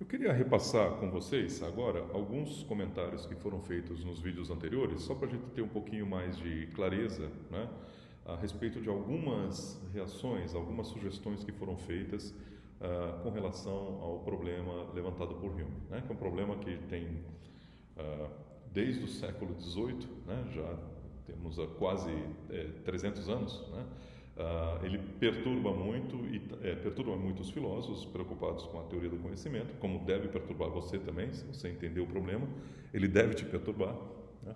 Eu queria repassar com vocês agora alguns comentários que foram feitos nos vídeos anteriores, só para a gente ter um pouquinho mais de clareza, né, a respeito de algumas reações, algumas sugestões que foram feitas com relação ao problema levantado por Hume, né, que é um problema que tem desde o século XVIII, né, já temos há quase 300 anos, né, ele perturba muito perturba muito os filósofos preocupados com a teoria do conhecimento, como deve perturbar você também, se você entender o problema, ele deve te perturbar, né?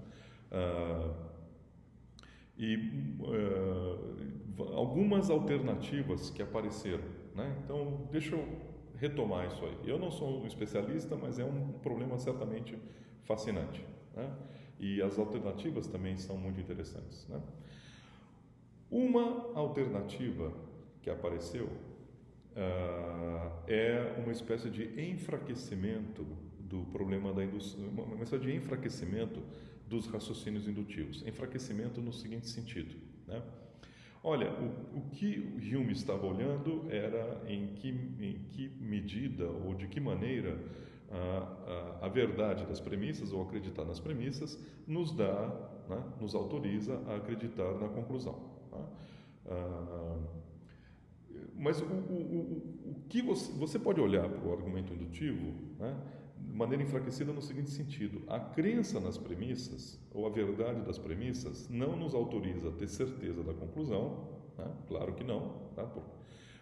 Algumas alternativas que apareceram, né? Então, deixa eu retomar isso aí. Eu não sou um especialista, mas é um problema certamente fascinante, né? E as alternativas também são muito interessantes, né? Uma alternativa que apareceu é uma espécie de enfraquecimento do problema da indução, uma espécie de enfraquecimento dos raciocínios indutivos. Enfraquecimento no seguinte sentido, né? Olha, o que Hume estava olhando era em que medida ou de que maneira a verdade das premissas ou acreditar nas premissas nos dá, né, nos autoriza a acreditar na conclusão. Mas o que você pode olhar para o argumento indutivo, né, de maneira enfraquecida no seguinte sentido: a crença nas premissas ou a verdade das premissas não nos autoriza a ter certeza da conclusão, né? Claro que não, tá?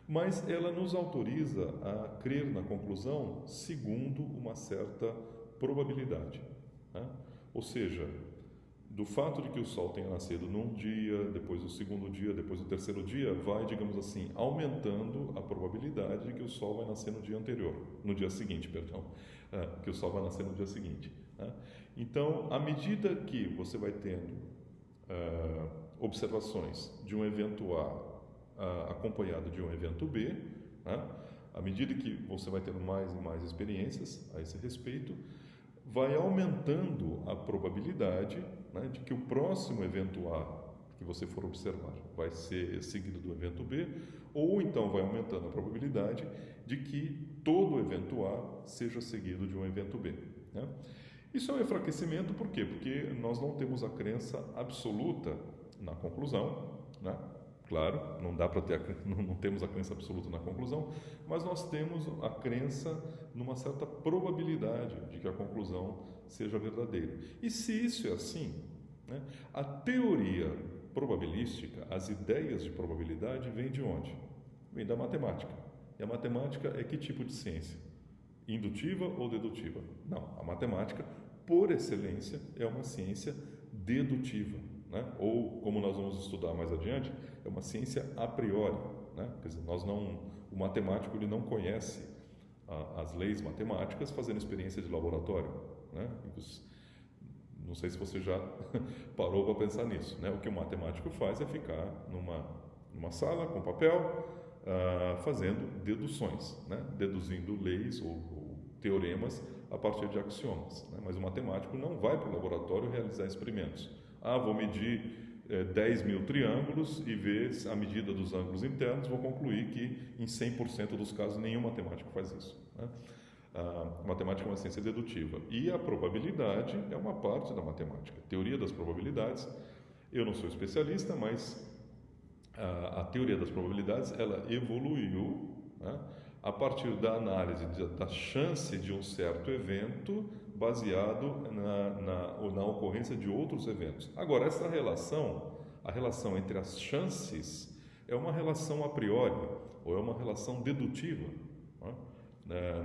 Mas ela nos autoriza a crer na conclusão segundo uma certa probabilidade, né? Ou seja, do fato de que o Sol tenha nascido num dia, depois do segundo dia, depois do terceiro dia, vai, digamos assim, aumentando a probabilidade de que o Sol vai nascer no dia anterior, no dia seguinte, perdão, que o Sol vai nascer no dia seguinte. Então, à medida que você vai tendo observações de um evento A acompanhado de um evento B, à medida que você vai tendo mais e mais experiências a esse respeito, vai aumentando a probabilidade, né, de que o próximo evento A que você for observar vai ser seguido do evento B, ou então vai aumentando a probabilidade de que todo evento A seja seguido de um evento B, né? Isso é um enfraquecimento, por quê? Porque nós não temos a crença absoluta na conclusão, né? Claro, não dá para ter não temos a crença absoluta na conclusão, mas nós temos a crença numa certa probabilidade de que a conclusão seja verdadeira. E se isso é assim, né, a teoria probabilística, as ideias de probabilidade, vêm de onde? Vem da matemática. E a matemática é que tipo de ciência? Indutiva ou dedutiva? Não, a matemática, por excelência, é uma ciência dedutiva, né? Ou, como nós vamos estudar mais adiante, é uma ciência a priori, né? Quer dizer, o matemático ele não conhece as leis matemáticas fazendo experiência de laboratório, né? Não sei se você já parou para pensar nisso, né? O que o matemático faz é ficar numa sala com papel, fazendo deduções, né? Deduzindo leis ou teoremas a partir de axiomas, né? Mas o matemático não vai para o laboratório realizar experimentos. Vou medir 10 mil triângulos e ver a medida dos ângulos internos, vou concluir que em 100% dos casos nenhum matemático faz isso, né? A matemática é uma ciência dedutiva e a probabilidade é uma parte da matemática. Teoria das probabilidades, eu não sou especialista, mas a teoria das probabilidades ela evoluiu, né, a partir da análise da chance de um certo evento baseado na ocorrência de outros eventos. Agora, essa relação, a relação entre as chances, é uma relação a priori, ou é uma relação dedutiva, né?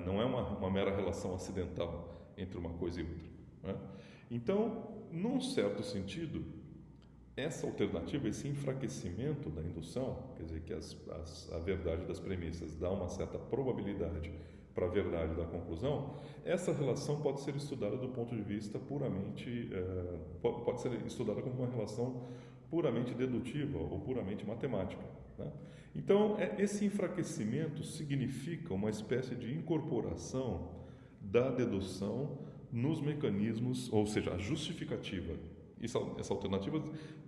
Não é uma mera relação acidental entre uma coisa e outra, né? Então, num certo sentido, essa alternativa, esse enfraquecimento da indução, quer dizer que a verdade das premissas dá uma certa probabilidade para a verdade da conclusão, essa relação pode ser estudada do ponto de vista puramente, pode ser estudada como uma relação puramente dedutiva ou puramente matemática, né? Então, esse enfraquecimento significa uma espécie de incorporação da dedução nos mecanismos, ou seja, a justificativa. Essa alternativa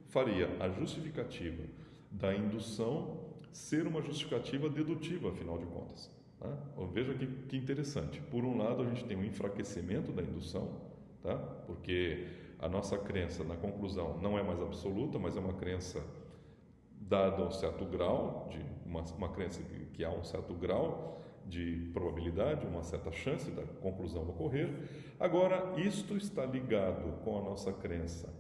faria a justificativa da indução ser uma justificativa dedutiva, afinal de contas, Tá? Veja que interessante. Por um lado, a gente tem um enfraquecimento da indução, tá? Porque a nossa crença na conclusão não é mais absoluta, mas é uma crença dada um certo grau, de uma crença que há um certo grau de probabilidade, uma certa chance da conclusão ocorrer. Agora, isto está ligado com a nossa crença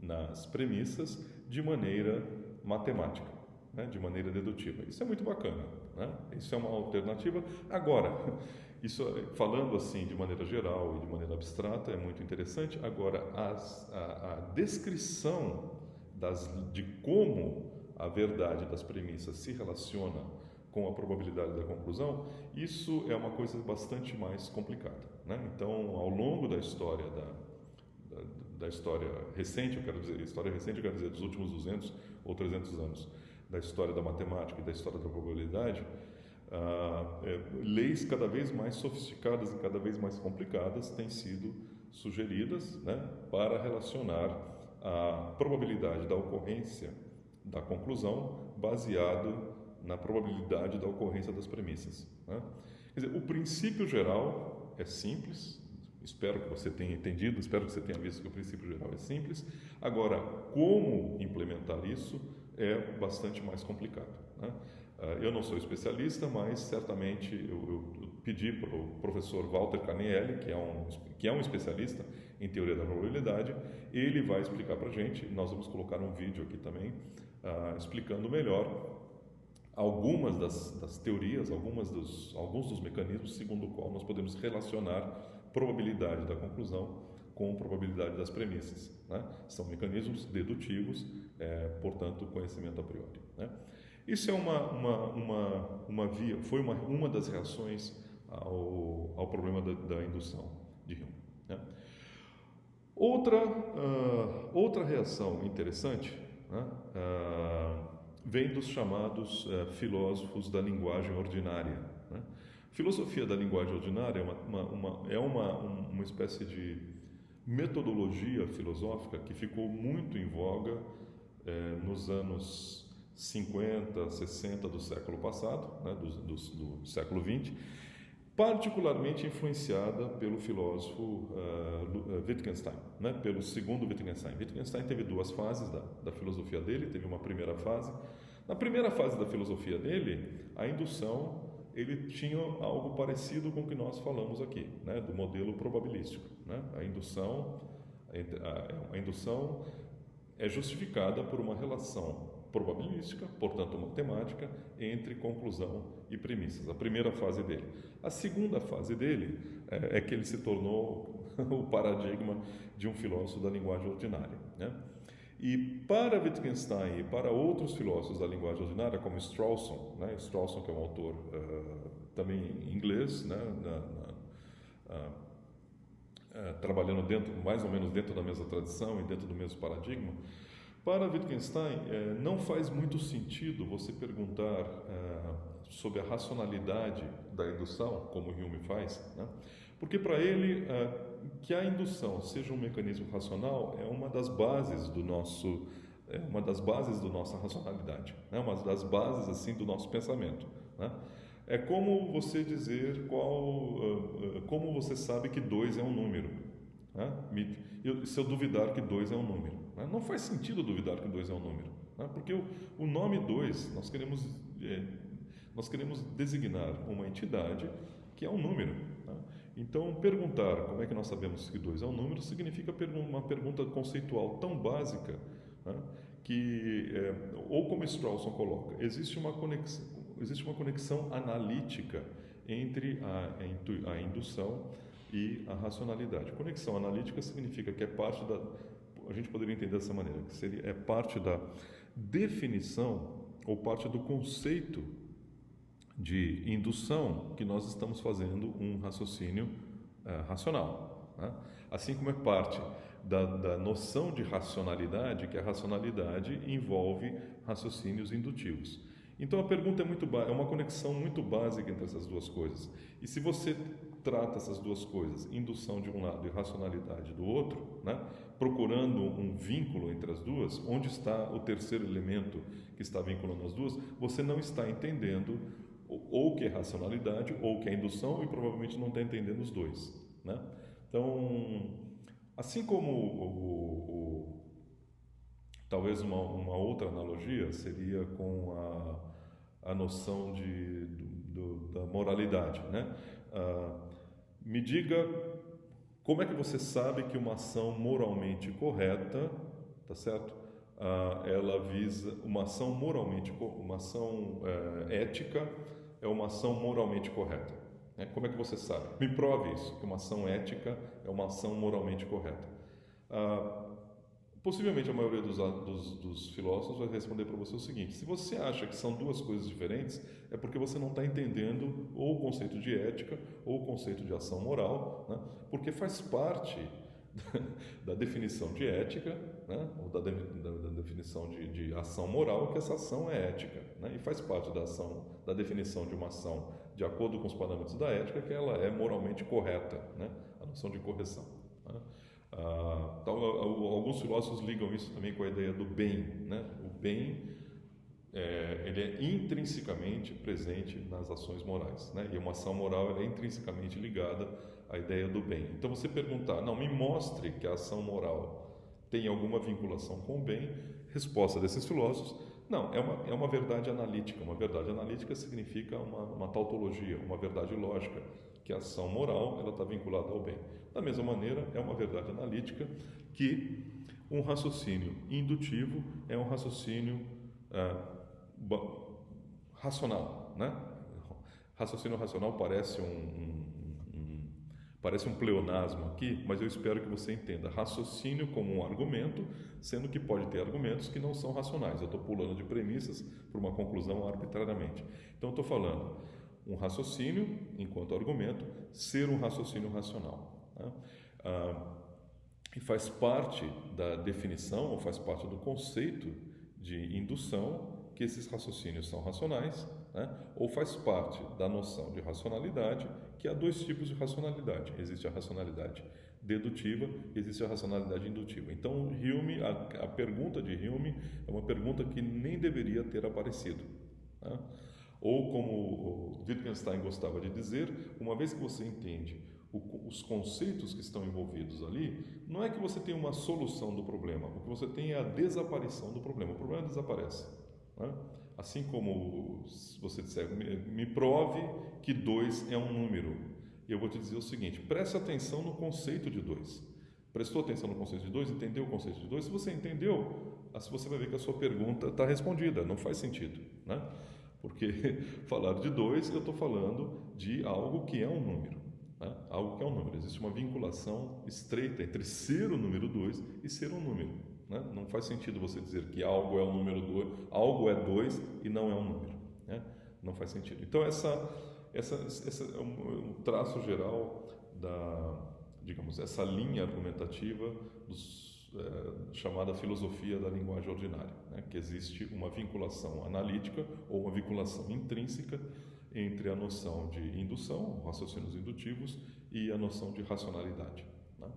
nas premissas de maneira matemática, né? De maneira dedutiva. Isso é muito bacana, né? Isso é uma alternativa. Agora, isso falando assim de maneira geral e de maneira abstrata é muito interessante. Agora, a descrição de como a verdade das premissas se relaciona com a probabilidade da conclusão, isso é uma coisa bastante mais complicada, né? Então, ao longo da história da história recente, eu quero dizer dos últimos 200 ou 300 anos da história da matemática e da história da probabilidade, leis cada vez mais sofisticadas e cada vez mais complicadas têm sido sugeridas, né, para relacionar a probabilidade da ocorrência da conclusão baseado na probabilidade da ocorrência das premissas, né? Quer dizer, o princípio geral é simples. Espero que você tenha entendido, espero que você tenha visto que o princípio geral é simples. Agora, como implementar isso é bastante mais complicado, né? Eu não sou especialista, mas certamente eu pedi para o professor Walter Canielli, que é um especialista em teoria da probabilidade, ele vai explicar para a gente. Nós vamos colocar um vídeo aqui também explicando melhor algumas das teorias, alguns dos mecanismos segundo o qual nós podemos relacionar probabilidade da conclusão com probabilidade das premissas, né? São mecanismos dedutivos, portanto, conhecimento a priori, né? Isso é foi uma das reações ao problema da indução de Hume, né? Outra reação interessante, né, vem dos chamados filósofos da linguagem ordinária, né? Filosofia da linguagem ordinária é uma espécie de metodologia filosófica que ficou muito em voga nos anos 50, 60 do século passado, né, do século XX, particularmente influenciada pelo filósofo Wittgenstein, né, pelo segundo Wittgenstein. Wittgenstein teve duas fases da filosofia dele. Teve uma primeira fase. Na primeira fase da filosofia dele, a indução, ele tinha algo parecido com o que nós falamos aqui, né, do modelo probabilístico, né? A indução é justificada por uma relação probabilística, portanto matemática, entre conclusão e premissas. A primeira fase dele. A segunda fase dele é que ele se tornou o paradigma de um filósofo da linguagem ordinária, né? E para Wittgenstein e para outros filósofos da linguagem ordinária, como Strawson, né? Strawson, que é um autor também inglês, né? Trabalhando mais ou menos dentro da mesma tradição e dentro do mesmo paradigma. Para Wittgenstein, não faz muito sentido você perguntar sobre a racionalidade da indução, como Hume faz, né? Porque para ele, que a indução seja um mecanismo racional é uma das bases da nossa racionalidade, né? Uma das bases assim do nosso pensamento, né? É como você dizer como você sabe que 2 é um número, né? Se eu duvidar que 2 é um número, né? Não faz sentido duvidar que 2 é um número, né? Porque o nome 2 nós queremos designar uma entidade que é um número, né? Então, perguntar como é que nós sabemos que 2 é um número significa uma pergunta conceitual tão básica, né, que, ou como Strawson coloca, existe uma conexão analítica entre a indução e a racionalidade. Conexão analítica significa que a gente poderia entender dessa maneira, que é parte da definição ou parte do conceito de indução que nós estamos fazendo um raciocínio racional, né? Assim como é parte da noção de racionalidade, que a racionalidade envolve raciocínios indutivos. Então a pergunta é uma conexão muito básica entre essas duas coisas. E se você trata essas duas coisas, indução de um lado e racionalidade do outro, né, procurando um vínculo entre as duas, onde está o terceiro elemento que está vinculando as duas, você não está entendendo ou que é racionalidade ou que é indução, e provavelmente não está entendendo os dois, né? Então, assim como talvez uma outra analogia seria com a noção da moralidade, né? Me diga como é que você sabe que uma ação moralmente correta, tá certo? Ela visa uma ação ética é uma ação moralmente correta, né? Como é que você sabe? Me prove isso, que uma ação ética é uma ação moralmente correta. Possivelmente a maioria dos filósofos vai responder para você o seguinte: se você acha que são duas coisas diferentes, é porque você não está entendendo ou o conceito de ética ou o conceito de ação moral, né? Porque faz parte da definição de ética, né? Ou da definição de ação moral, que essa ação é ética, né? E faz parte da definição de uma ação de acordo com os parâmetros da ética, que ela é moralmente correta, né? A noção de correção, né? Alguns filósofos ligam isso também com a ideia do bem, né? O bem ele é intrinsecamente presente nas ações morais, né? E uma ação moral é intrinsecamente ligada à ideia do bem. Então você perguntar, não, me mostre que a ação moral tem alguma vinculação com o bem. Resposta desses filósofos: não, é uma verdade analítica. Uma verdade analítica significa uma tautologia, uma verdade lógica, que a ação moral ela está vinculada ao bem. Da mesma maneira, é uma verdade analítica que um raciocínio indutivo é um raciocínio racional, né? Raciocínio racional parece parece um pleonasmo aqui, mas eu espero que você entenda raciocínio como um argumento, sendo que pode ter argumentos que não são racionais. Eu estou pulando de premissas para uma conclusão arbitrariamente. Então, eu estou falando um raciocínio, enquanto argumento, ser um raciocínio racional, né? E faz parte da definição, ou faz parte do conceito de indução, que esses raciocínios são racionais, né? Ou faz parte da noção de racionalidade, que há dois tipos de racionalidade. Existe a racionalidade dedutiva e existe a racionalidade indutiva. Então, Hume, a pergunta de Hume é uma pergunta que nem deveria ter aparecido, né? Ou como o Wittgenstein gostava de dizer, uma vez que você entende os conceitos que estão envolvidos ali, não é que você tem uma solução do problema, o que você tem é a desaparição do problema. O problema desaparece, né? Assim como você disser, me prove que 2 é um número. E eu vou te dizer o seguinte: preste atenção no conceito de 2. Prestou atenção no conceito de 2? Entendeu o conceito de 2? Se você entendeu, você vai ver que a sua pergunta está respondida. Não faz sentido, né? Porque falar de 2, eu estou falando de algo que é um número, né? Algo que é um número. Existe uma vinculação estreita entre ser o número 2 e ser um número, né? Não faz sentido você dizer que algo é o número 2, algo é 2 e não é um número, né? Não faz sentido. Então, essa é um traço geral digamos, essa linha argumentativa chamada filosofia da linguagem ordinária, né? Que existe uma vinculação analítica ou uma vinculação intrínseca entre a noção de indução, raciocínios indutivos, e a noção de racionalidade, né?